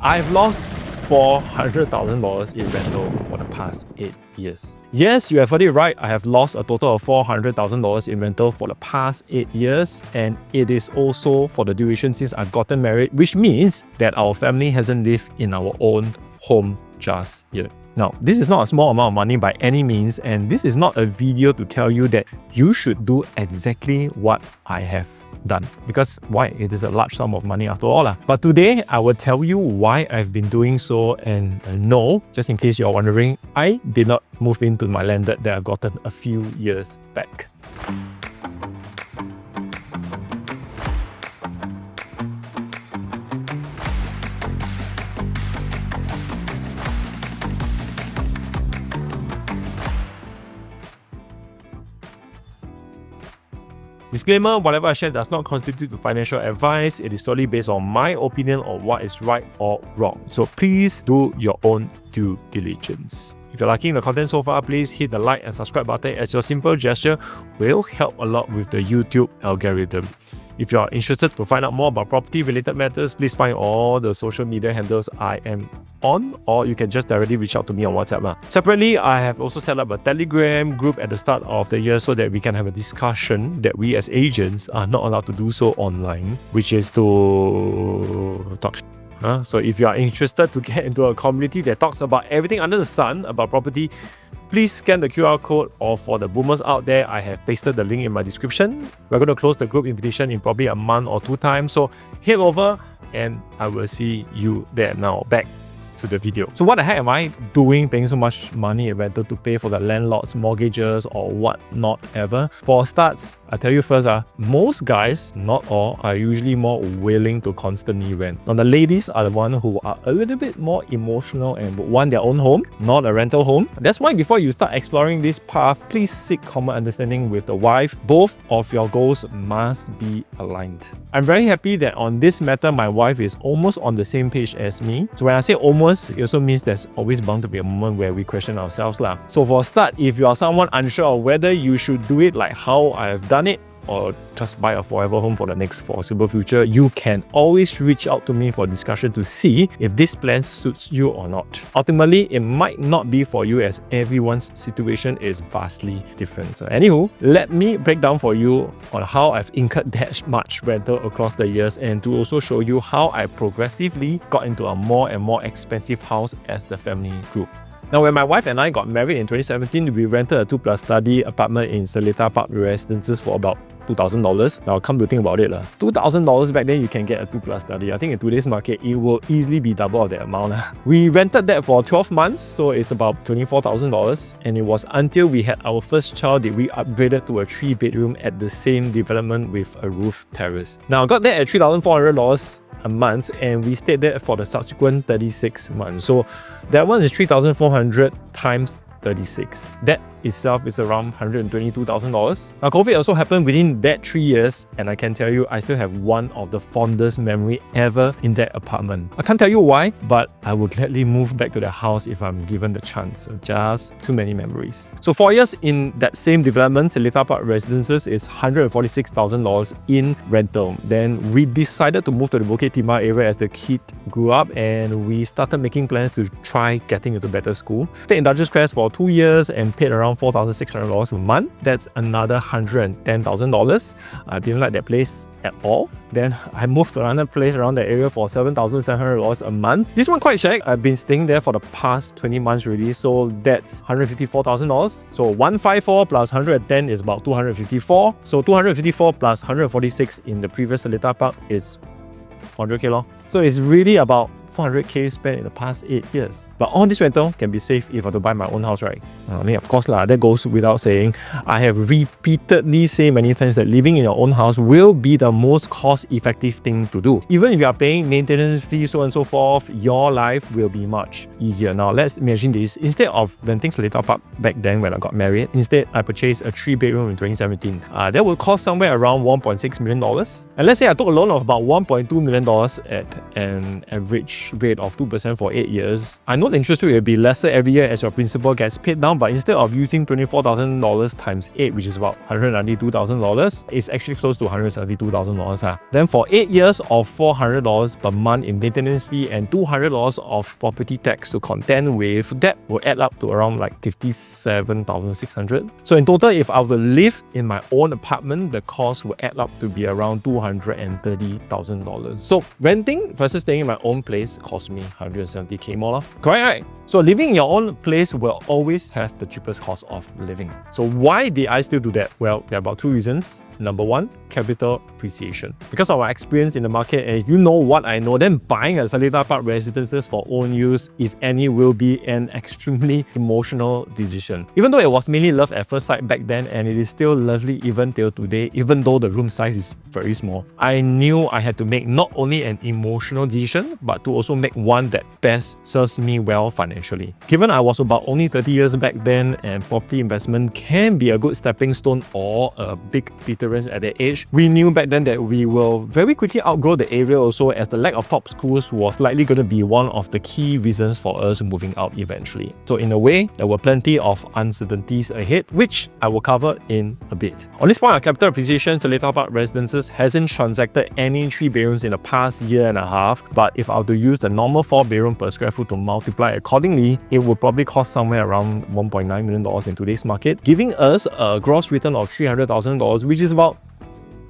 I've lost $400,000 in rental for the past 8 years. Yes, you have heard it right. I have lost a total of $400,000 in rental for the past 8 years, and it is also for the duration since I've gotten married, which means that our family hasn't lived in our own home just yet. Now, this is not a small amount of money by any means, and this is not a video to tell you that you should do exactly what I have done. Because why? It is a large sum of money after all. But today, I will tell you why I've been doing so, and no, just in case you're wondering, I did not move into my landed that I've gotten a few years back. Disclaimer, whatever I share does not constitute financial advice. It is solely based on my opinion on what is right or wrong. So please do your own due diligence. If you're liking the content so far, please hit the like and subscribe button, as your simple gesture will help a lot with the YouTube algorithm. If you are interested to find out more about property-related matters, please find all the social media handles I am on, or you can just directly reach out to me on WhatsApp. Separately, I have also set up a Telegram group at the start of the year so that we can have a discussion that we as agents are not allowed to do so online, which is to talk So if you are interested to get into a community that talks about everything under the sun about property, please scan the QR code, or for the boomers out there, I have pasted the link in my description. We're going to close the group invitation in probably a month or 2 times, so head over and I will see you there. Now back to the video. So what the heck am I doing paying so much money in rental to pay for the landlord's mortgages or what not ever? For starts, I tell you first, most guys, not all, are usually more willing to constantly rent. Now the ladies are the ones who are a little bit more emotional and want their own home, not a rental home. That's why before you start exploring this path, please seek common understanding with the wife. Both of your goals must be aligned. I'm very happy that on this matter, my wife is almost on the same page as me. So when I say almost, it also means there's always bound to be a moment where we question ourselves. So for a start, if you are someone unsure of whether you should do it like how I have done it, or just buy a forever home for the next foreseeable future, you can always reach out to me for discussion to see if this plan suits you or not. Ultimately, it might not be for you, as everyone's situation is vastly different. So anywho, let me break down for you on how I've incurred that much rental across the years, and to also show you how I progressively got into a more and more expensive house as the family grew. Now, when my wife and I got married in 2017, we rented a 2+ study apartment in Seletar Park Residences for about $2,000. Now, come to think about it, $2,000 back then you can get a 2+ study. I think in today's market, it will easily be double of that amount. We rented that for 12 months, so it's about $24,000. And it was until we had our first child that we upgraded to a 3-bedroom at the same development with a roof terrace. Now, I got that at $3,400 a month, and we stayed there for the subsequent 36 months. So that one is 3,400 times 36. That itself is around $122,000. Now, COVID also happened within that 3 years, and I can tell you, I still have one of the fondest memory ever in that apartment. I can't tell you why, but I would gladly move back to the house if I'm given the chance. Just too many memories. So 4 years in that same development, Seletar Park Residences, is $146,000 in rental. Then we decided to move to the Bukit Timah area as the kid grew up, and we started making plans to try getting into better school. Stayed in Duchess Crest for 2 years and paid around $4,600 a month. That's another $110,000. I didn't like that place at all. Then I moved to another place around that area for $7,700 a month. This one quite shack. I've been staying there for the past 20 months already, so that's $154,000. So 154 plus 110 is about 254. So 254 plus 146 in the previous Seletar Park is 400k. So it's really about 400k spent in the past 8 years. But all this rental can be saved if I were to buy my own house, right? I mean, of course, that goes without saying. I have repeatedly said many times that living in your own house will be the most cost-effective thing to do. Even if you are paying maintenance fees, so on and so forth, your life will be much easier. Now, let's imagine this. Instead of renting Seletar Park back then when I got married, instead I purchased a 3-bedroom in 2017. That will cost somewhere around $1.6 million. And let's say I took a loan of about $1.2 million at an average mortgage rate of 2% for 8 years, I know the interest rate will be lesser every year as your principal gets paid down, but instead of using $24,000 times 8, which is about $192,000, it's actually close to $172,000. Then for 8 years of $400 per month in maintenance fee and $200 of property tax to contend with, that will add up to around like $57,600. So in total, if I were to live in my own apartment, the cost will add up to be around $230,000. So renting versus staying in my own place cost me $170K more. Correct, right? So living in your own place will always have the cheapest cost of living. So why did I still do that? Well, there are about 2 reasons. Number one, capital appreciation. Because of our experience in the market, and if you know what I know, then buying a Seletar Park residences for own use, if any, will be an extremely emotional decision. Even though it was mainly love at first sight back then, and it is still lovely even till today, even though the room size is very small, I knew I had to make not only an emotional decision, but to also make one that best serves me well financially. Given I was about only 30 years back then, and property investment can be a good stepping stone or a big deterrent at that age, we knew back then that we will very quickly outgrow the area also, as the lack of top schools was likely going to be one of the key reasons for us moving out eventually. So in a way, there were plenty of uncertainties ahead, which I will cover in a bit. On this point of capital appreciation, Seletar Park Residences hasn't transacted any 3 bedrooms in the past year and a half, but if I were to use the normal 4 bedroom per square foot to multiply accordingly, it would probably cost somewhere around $1.9 million in today's market, giving us a gross return of $300,000, which is about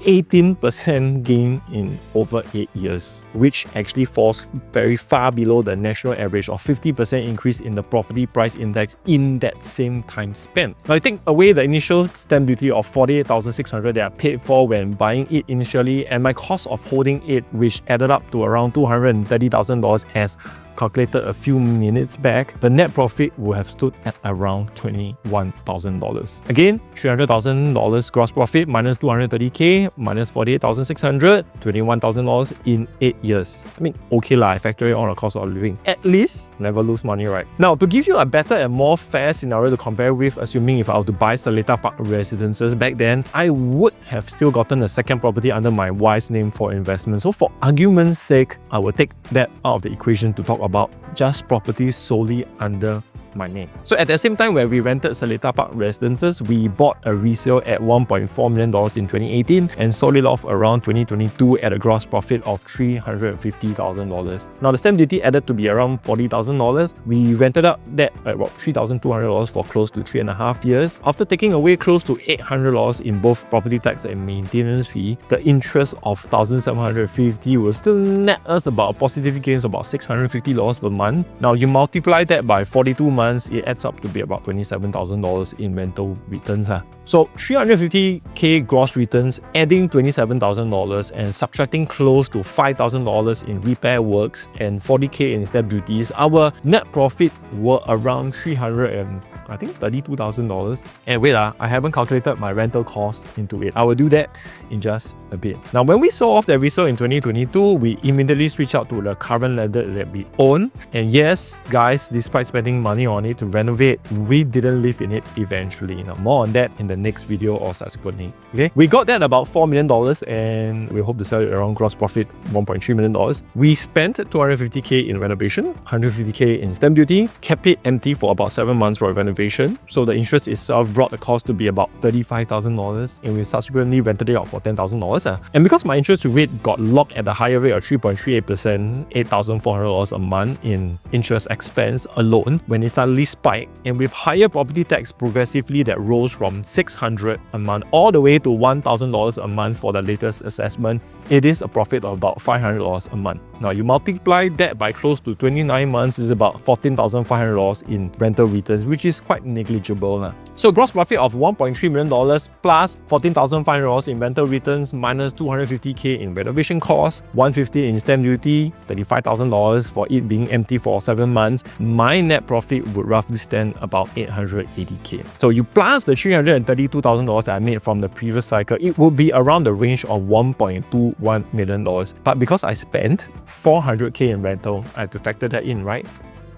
18% gain in over 8 years, which actually falls very far below the national average of 50% increase in the property price index in that same time span. Now, I take away the initial stamp duty of $48,600 that I paid for when buying it initially, and my cost of holding it, which added up to around $230,000 as calculated a few minutes back, the net profit would have stood at around $21,000. Again, $300,000 gross profit minus $230K minus $48,600, $21,000 in 8 years. I mean, okay lah, I factor it on the cost of living. At least, never lose money, right? Now, to give you a better and more fair scenario to compare with, assuming if I were to buy Seletar Park Residences back then, I would have still gotten a second property under my wife's name for investment. So for argument's sake, I will take that out of the equation to talk about just properties solely under my name. So at the same time where we rented Seletar Park Residences, we bought a resale at $1.4 million in 2018 and sold it off around 2022 at a gross profit of $350,000. Now the stamp duty added to be around $40,000. We rented out that at about $3,200 for close to 3.5 years. After taking away close to $800 in both property tax and maintenance fee, the interest of $1,750 will still net us about a positive gains of about $650 per month. Now you multiply that by 42 months, it adds up to be about $27,000 in rental returns. So $350K gross returns, adding $27,000 and subtracting close to $5,000 in repair works and $40K in stamp duties, our net profit were around $32,000. And wait, I haven't calculated my rental cost into it. I will do that in just a bit. Now, when we sold off that resale in 2022, we immediately switched out to the current landlord that we own. And yes, guys, despite spending money on it to renovate, we didn't live in it eventually. Now, more on that in the next video or subsequently. Okay, we got that about $4 million and we hope to sell it around gross profit $1.3 million. We spent $250K in renovation, $150K in stamp duty, kept it empty for about 7 months for renovation. So the interest itself brought the cost to be about $35,000 and we subsequently rented it out for $10,000. And because my interest rate got locked at the higher rate of 3.38%, $8,400 a month in interest expense alone, when it suddenly spiked, and with higher property tax progressively that rose from $600 a month all the way to $1,000 a month for the latest assessment, it is a profit of about $500 a month. Now you multiply that by close to 29 months is about $14,500 in rental returns, which is quite negligible. So gross profit of $1.3 million plus $14,500 in rental returns minus $250K in renovation costs, $150 in stamp duty, $35,000 for it being empty for 7 months, my net profit would roughly stand about $880K. So you plus the $332,000 that I made from the previous cycle, it would be around the range of $1.21 million. But because I spent $400K in rental, I had to factor that in, right?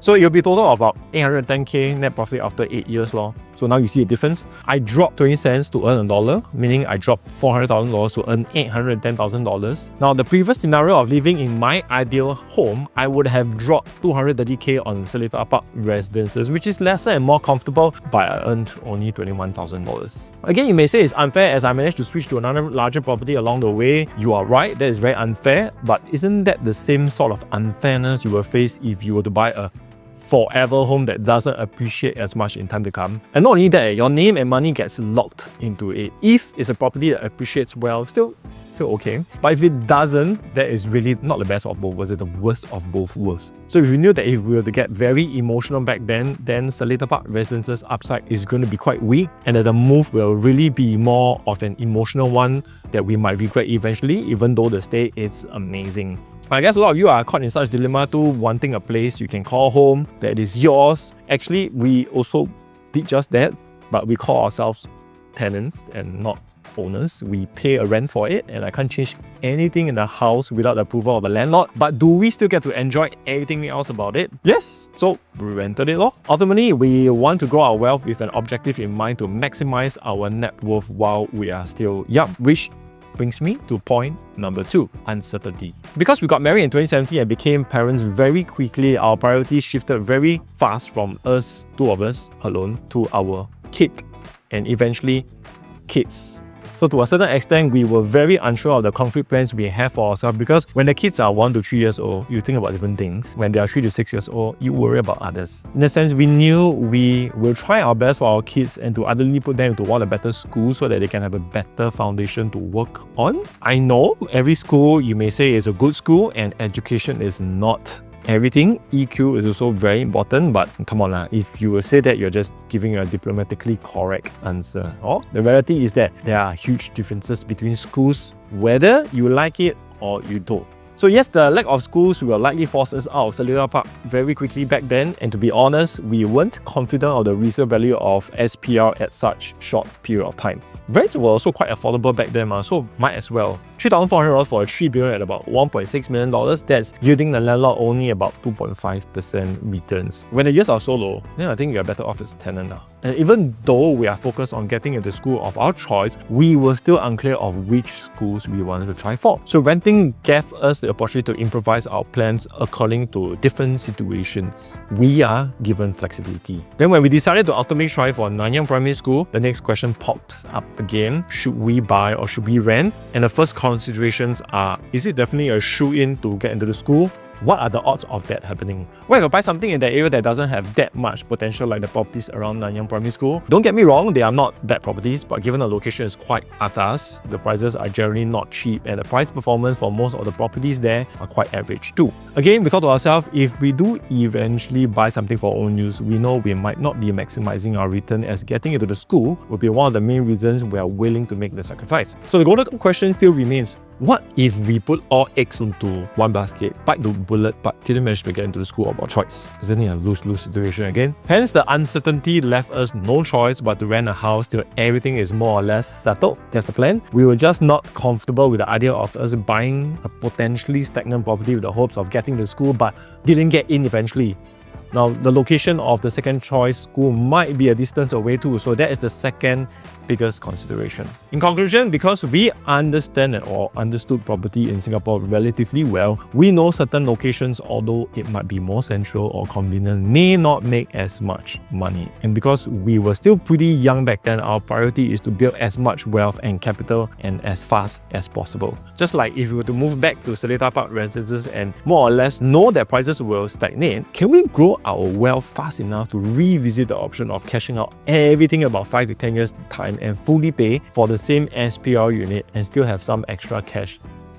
So it'll be total of about $810K net profit after 8 years. So now you see a difference. I dropped 20 cents to earn $1, meaning I dropped $400,000 to earn $810,000. Now, the previous scenario of living in my ideal home, I would have dropped $230K on Seletar Park residences, which is lesser and more comfortable, but I earned only $21,000. Again, you may say it's unfair as I managed to switch to another larger property along the way. You are right, that is very unfair, but isn't that the same sort of unfairness you will face if you were to buy a forever home that doesn't appreciate as much in time to come? And not only that, your name and money gets locked into it. If it's a property that appreciates well, still okay. But if it doesn't, that is really not the best of both worlds, it's the worst of both worlds. So if we knew that if we were to get very emotional back then Seletar Park Residences upside is going to be quite weak, and that the move will really be more of an emotional one that we might regret eventually, even though the stay is amazing. I guess a lot of you are caught in such dilemma too, wanting a place you can call home, that is yours. Actually, we also did just that, but we call ourselves tenants and not owners. We pay a rent for it, and I can't change anything in the house without the approval of the landlord. But do we still get to enjoy everything else about it? Yes. So we rented it. Ultimately, we want to grow our wealth with an objective in mind to maximize our net worth while we are still young, which brings me to point number 2, uncertainty. Because we got married in 2017 and became parents very quickly, our priorities shifted very fast from us, 2 of us alone, to our kid and eventually kids. So to a certain extent, we were very unsure of the concrete plans we have for ourselves, because when the kids are 1 to 3 years old, you think about different things. When they are 3 to 6 years old, you worry about others. In a sense, we knew we will try our best for our kids and to utterly put them into one of the better schools so that they can have a better foundation to work on. I know every school you may say is a good school, and education is not everything. EQ is also very important, but come on lah, if you will say that, you're just giving a diplomatically correct answer. The reality is that there are huge differences between schools, whether you like it or you don't. So yes, the lack of schools will likely force us out of Seletar Park very quickly back then, and to be honest, we weren't confident of the resale value of SPR at such short period of time. Rents were also quite affordable back then, so might as well. $3,400 for a 3 bedroom at about $1.6 million, that's yielding the landlord only about 2.5% returns. When the years are so low, then I think you're better off as a tenant now. And even though we are focused on getting into school of our choice, we were still unclear of which schools we wanted to try for. So renting gave us the opportunity to improvise our plans according to different situations. We are given flexibility. Then when we decided to ultimately try for Nanyang Primary School, the next question pops up again. Should we buy or should we rent? And the first considerations are, is it definitely a shoe-in to get into the school? What are the odds of that happening? Well, if I buy something in that area that doesn't have that much potential like the properties around Nanyang Primary School, don't get me wrong, they are not bad properties, but given the location is quite atas, the prices are generally not cheap, and the price performance for most of the properties there are quite average too. Again, we thought to ourselves, if we do eventually buy something for our own use, we know we might not be maximizing our return, as getting into the school will be one of the main reasons we are willing to make the sacrifice. So the golden question still remains, what if we put all eggs into one basket, bite the bullet, but didn't manage to get into the school of our choice? Isn't it a lose-lose situation again? Hence, the uncertainty left us no choice but to rent a house till everything is more or less settled. That's the plan. We were just not comfortable with the idea of us buying a potentially stagnant property with the hopes of getting to school, but didn't get in eventually. Now, the location of the second choice school might be a distance away too, so that is the second biggest consideration. In conclusion, because we understand or understood property in Singapore relatively well, we know certain locations, although it might be more central or convenient, may not make as much money. And because we were still pretty young back then, our priority is to build as much wealth and capital and as fast as possible. Just like if we were to move back to Seletar Park Residences and more or less know that prices will stagnate, can we grow our wealth fast enough to revisit the option of cashing out everything about 5 to 10 years time and fully pay for the same SPR unit and still have some extra cash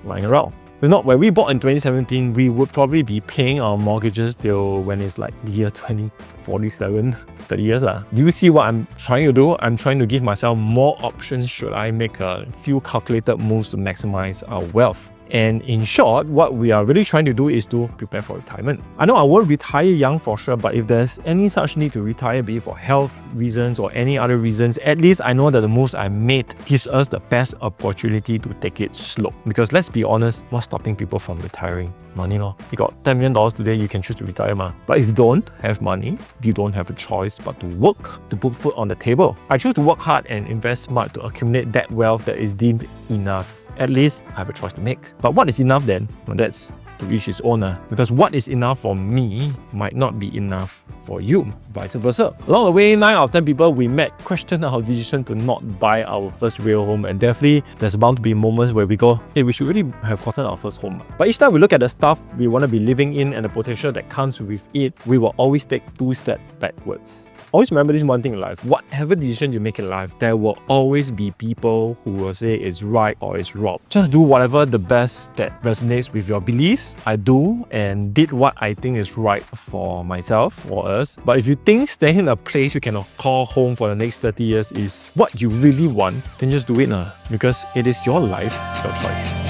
lying around? If not, when we bought in 2017, we would probably be paying our mortgages till when it's like year 2047, 30 years lah. Do you see what I'm trying to do? I'm trying to give myself more options should I make a few calculated moves to maximize our wealth. And in short, what we are really trying to do is to prepare for retirement. I know I won't retire young for sure, but if there's any such need to retire, be it for health reasons or any other reasons, at least I know that the moves I made gives us the best opportunity to take it slow. Because let's be honest, what's stopping people from retiring? Money lor. You got $10 million today, you can choose to retire ma. But if you don't have money, you don't have a choice but to work to put food on the table. I choose to work hard and invest smart to accumulate that wealth that is deemed enough. At least I have a choice to make. But what is enough then? Well, that's to each his own. Because what is enough for me might not be enough for you, vice versa. Along the way, 9 out of 10 people we met questioned our decision to not buy our first real home, and definitely there's bound to be moments where we go, hey, we should really have gotten our first home. But each time we look at the stuff we want to be living in and the potential that comes with it, we will always take 2 steps backwards. Always remember this one thing in life: whatever decision you make in life, there will always be people who will say it's right or it's wrong. Just do whatever the best that resonates with your beliefs. I do and did what I think is right for myself or us. But if you think staying in a place you cannot call home for the next 30 years is what you really want, then just do it because it is your life, your choice.